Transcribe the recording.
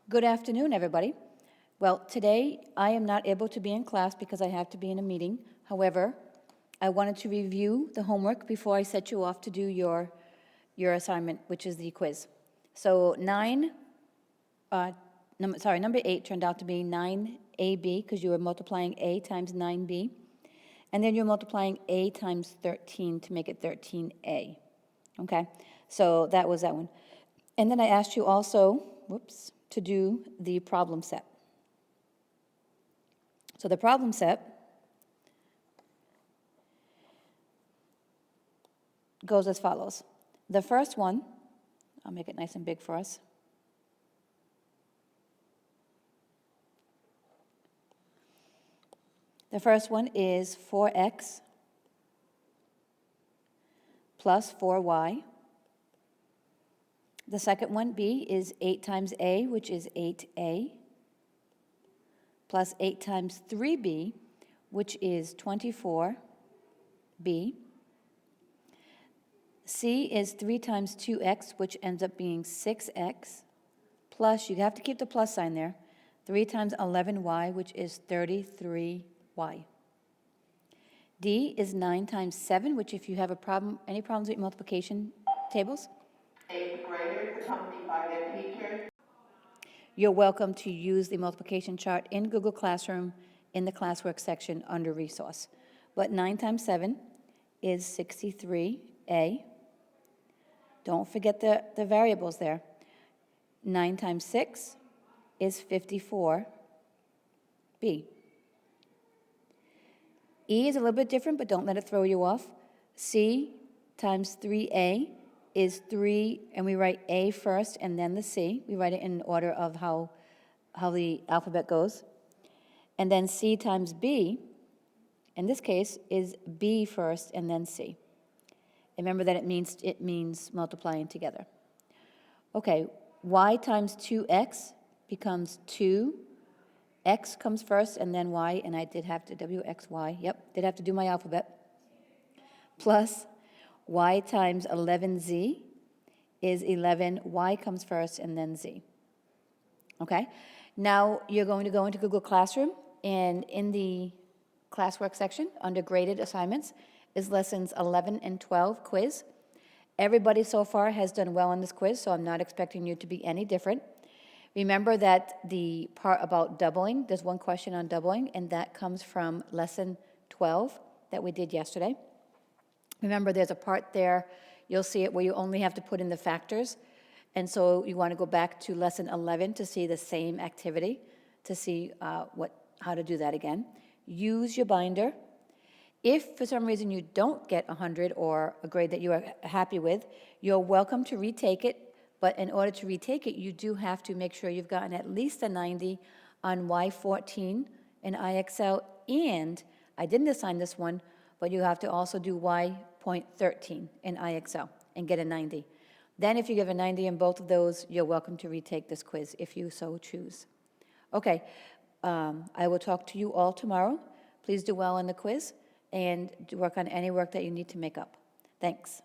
Good afternoon, everybody. Well, today I am not able to be in class because I have to be in a meeting. However, I wanted to review the homework before I set you off to do your assignment, which is the quiz. So number 8 turned out to be 9AB because you were multiplying A times 9B. And then you're multiplying A times 13 to make it 13A. Okay? So that was that one. And then I asked you also, to do the problem set. So the problem set goes as follows. The first one, I'll make it nice and big for us. The first one is 4x plus 4y. The second one, B, is 8 times A, which is 8A, plus 8 times 3B, which is 24B. C is 3 times 2x, which ends up being 6x, plus, you have to keep the plus sign there, 3 times 11y, which is 33y. D is 9 times 7, which if you have any problems with multiplication tables, eighth graders accompanied by their teachers. You're welcome to use the multiplication chart in Google Classroom in the classwork section under resource. But 9 times 7 is 63A. Don't forget the variables there. 9 times 6 is 54B. E is a little bit different, but don't let it throw you off. C times 3A is 3, and we write A first and then the C. We write it in order of how the alphabet goes. And then C times B, in this case, is B first and then C. And remember that it means multiplying together. Okay, Y times 2X becomes 2. X comes first and then Y, and I did have to WXY. Yep, did have to do my alphabet. Plus Y times 11Z is 11. Y comes first and then Z. Okay? Now you're going to go into Google Classroom, and in the classwork section under graded assignments is lessons 11 and 12 quiz. Everybody so far has done well on this quiz, so I'm not expecting you to be any different. Remember that the part about doubling, there's one question on doubling, and that comes from lesson 12 that we did yesterday. Remember, there's a part there, you'll see it, where you only have to put in the factors. And so you want to go back to lesson 11 to see the same activity, to see how to do that again. Use your binder. If for some reason you don't get 100 or a grade that you are happy with, you're welcome to retake it. But in order to retake it, you do have to make sure you've gotten at least a 90 on Y14 in IXL. And I didn't assign this one, but you have to also do Y.13 in IXL and get a 90. Then if you give a 90 in both of those, you're welcome to retake this quiz if you so choose. Okay, I will talk to you all tomorrow. Please do well on the quiz and work on any work that you need to make up. Thanks.